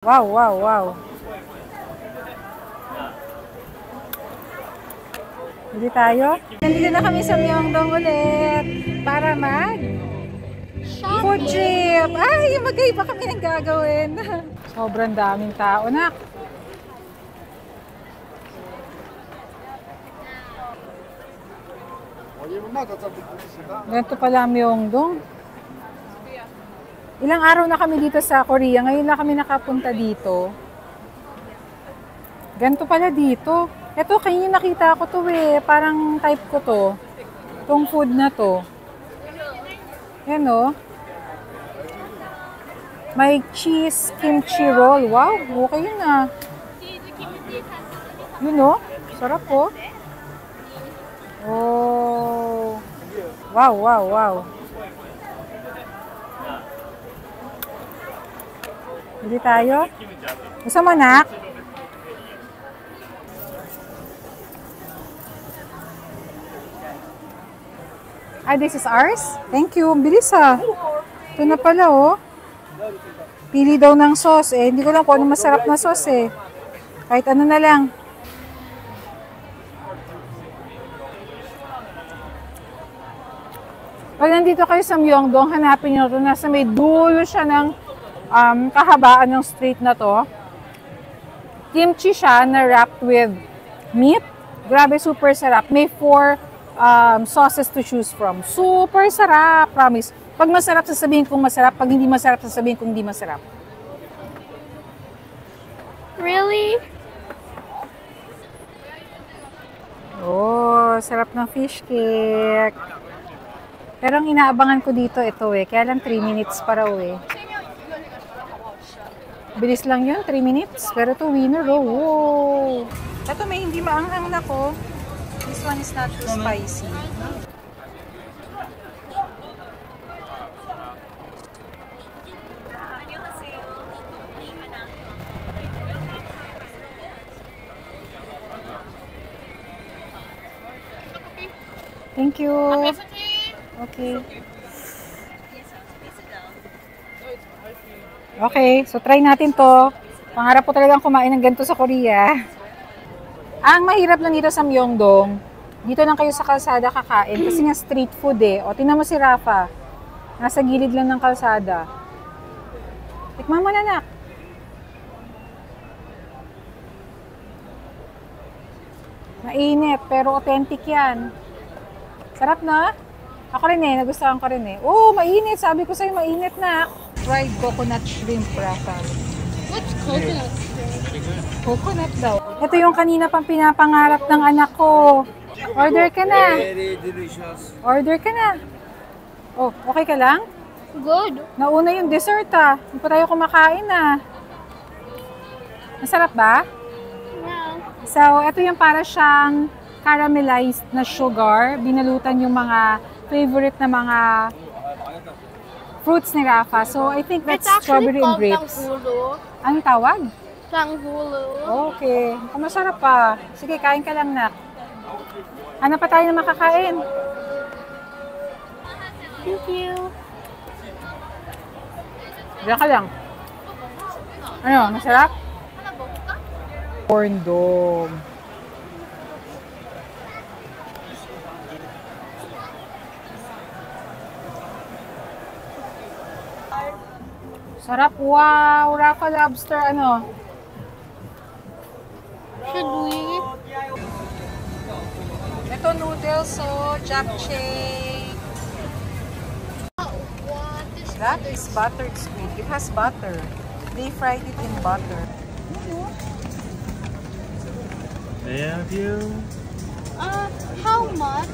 Wow, wow, wow. Hindi tayo? Nandito na kami sa Myeongdong ulit para food trip. Ay, magkaiba kami ng gagawin. Sobrang daming tao na. Ganito pala Myeongdong. Ilang araw na kami dito sa Korea. Ngayon na kami nakapunta dito. Ganito pala dito. Ito, kanina nakita ko to eh. Parang type ko to. Itong food na to. Yan o. May cheese kimchi roll. Wow, okay yun ah. Yun o. Sarap po. Oh. Wow, wow, wow. Hindi tayo? Gusto mo, nak? Ah, this is ours? Thank you. Bilis ha. Ito na pala oh. Pili daw ng sauce eh. Hindi ko lang kung ano masarap na sauce eh. Kahit ano na lang. Pag nandito kayo sa Myeongdong, hanapin nyo ito. Nasa may dulo siya ng kahabaan ng street na to. Kimchi siya na wrapped with meat. Grabe, super sarap. May 4 sauces to choose from. Super sarap, promise. Pag masarap, sasabihin kong masarap. Pag hindi masarap, sasabihin kong hindi masarap. Really? Oh, sarap ng fish cake. Pero ang inaabangan ko dito, ito eh. Kaya lang 3 minutes pa raw eh. Bilis lang yun, 3 minutes. Pero ito, winner oh. Wow. Ito may hindi maanghang na ko. This one is not too spicy. Thank you. Okay. Okay, so try natin to. Pangarap ko talagang kumain ng ganito sa Korea. Ang mahirap lang dito sa Myeongdong, dito lang kayo sa kalsada kakain kasi nga street food eh. O, tingnan mo si Rafa. Nasa gilid lang ng kalsada. Tikman mo na, nak. Mainit, pero authentic yan. Sarap na? Ako rin eh, nagustuhan ko rin eh. Oh, mainit. Sabi ko sa'yo, mainit na. Fried coconut shrimp, Rafa. What's coconut shrimp? Coconut daw. Ito yung kanina pang pinapangarap ng anak ko. Order ka na. Very delicious. Order ka na. Oh, okay ka lang? Good. Nauna yung dessert ah. Hindi pa tayo kumakain ah. Masarap ba? Yeah. So, ito yung para siyang caramelized na sugar. Binalutan yung mga favorite na mga fruits ni Rafa. So, I think that's strawberry and grapes. Tanghulu. Anong tawag? Tanghulu. Okay. Masarap pa. Sige, kain ka lang, nak. Ano pa tayo na makakain? Thank you. Diyan ka lang. Ano, masarap? Corn dog. Sarap. Wow! Rafa lobster, ano? Should we? Ito noodles, so japchae. What is That is buttered squid. It has butter. They fried it in butter. Thank you. How much?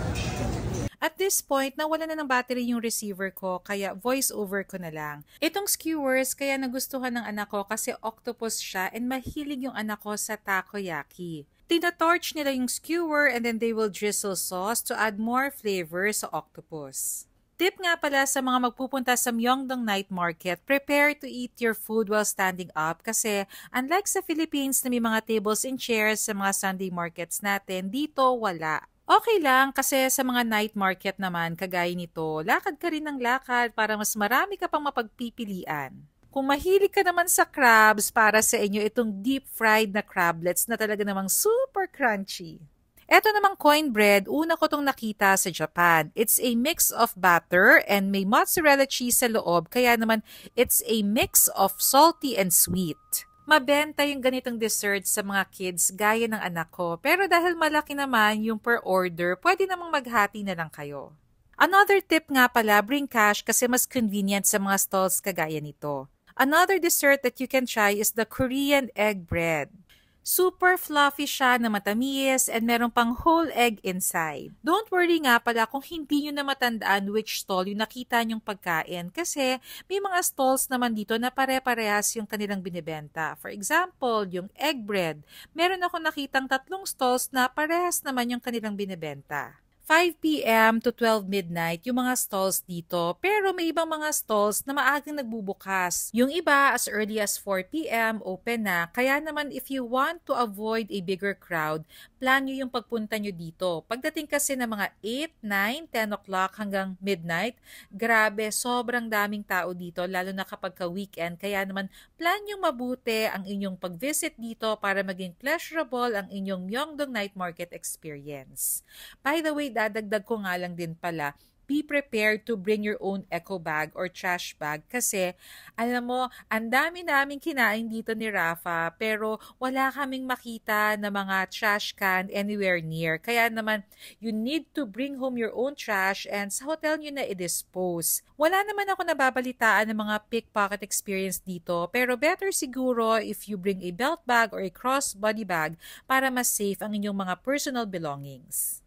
At this point, nawala na ng battery yung receiver ko, kaya voice over ko na lang. Itong skewers, kaya nagustuhan ng anak ko kasi octopus siya and mahilig yung anak ko sa takoyaki. Tina-torch nila yung skewer and then they will drizzle sauce to add more flavor sa octopus. Tip nga pala sa mga magpupunta sa Myeongdong Night Market, prepare to eat your food while standing up kasi unlike sa Philippines na may mga tables and chairs sa mga Sunday markets natin, dito wala. Okay lang kasi sa mga night market naman kagaya nito, lakad ka rin ng lakad para mas marami ka pang mapagpipilian. Kung mahilig ka naman sa crabs, para sa inyo itong deep fried na crablets na talaga namang super crunchy. Eto namang coin bread, una ko tong nakita sa Japan. It's a mix of butter and may mozzarella cheese sa loob, kaya naman it's a mix of salty and sweet. Mabenta yung ganitong dessert sa mga kids gaya ng anak ko, pero dahil malaki naman yung per order, pwede namang maghati na lang kayo. Another tip nga pala, bring cash kasi mas convenient sa mga stalls kagaya nito. Another dessert that you can try is the Korean egg bread. Super fluffy siya na matamis and meron pang whole egg inside. Don't worry nga pala kung hindi nyo na matandaan which stall yung nakita nyong pagkain kasi may mga stalls naman dito na pare-parehas yung kanilang binibenta. For example, yung egg bread. Meron ako nakitang 3 stalls na parehas naman yung kanilang binibenta. 5 p.m. to 12 midnight yung mga stalls dito, pero may ibang mga stalls na maagang nagbubukas. Yung iba as early as 4 p.m. open na, kaya naman if you want to avoid a bigger crowd, plan nyo yung pagpunta nyo dito. Pagdating kasi ng mga 8, 9, 10 o'clock hanggang midnight, grabe, sobrang daming tao dito, lalo na kapag ka-weekend, kaya naman plan nyo mabuti ang inyong pag-visit dito para maging pleasurable ang inyong Myeongdong Night Market experience. By the way, dadagdag ko nga lang din pala, be prepared to bring your own eco bag or trash bag kasi alam mo, ang dami naming kinain dito ni Rafa pero wala kaming makita na mga trash can anywhere near. Kaya naman, you need to bring home your own trash and sa hotel nyo na i-dispose. Wala naman ako nababalitaan ng mga pickpocket experience dito pero better siguro if you bring a belt bag or a crossbody bag para mas safe ang inyong mga personal belongings.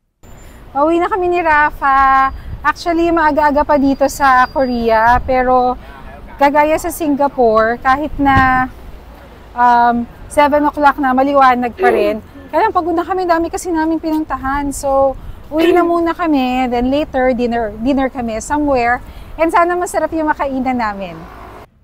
Pauwi na kami ni Rafa. Actually, maaga-aga pa dito sa Korea. Pero, kagaya sa Singapore, kahit na 7 o'clock na, maliwanag pa rin. Kaya pagod na kami, dami kasi namin pinuntahan. So, uwi na muna kami. Then later, dinner kami somewhere. And sana masarap yung makainan namin.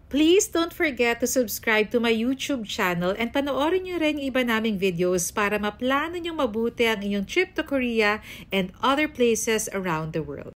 Please don't forget to subscribe to my YouTube channel and panoorin nyo rin yung iba naming videos para maplano nyo mabuti ang inyong trip to Korea and other places around the world.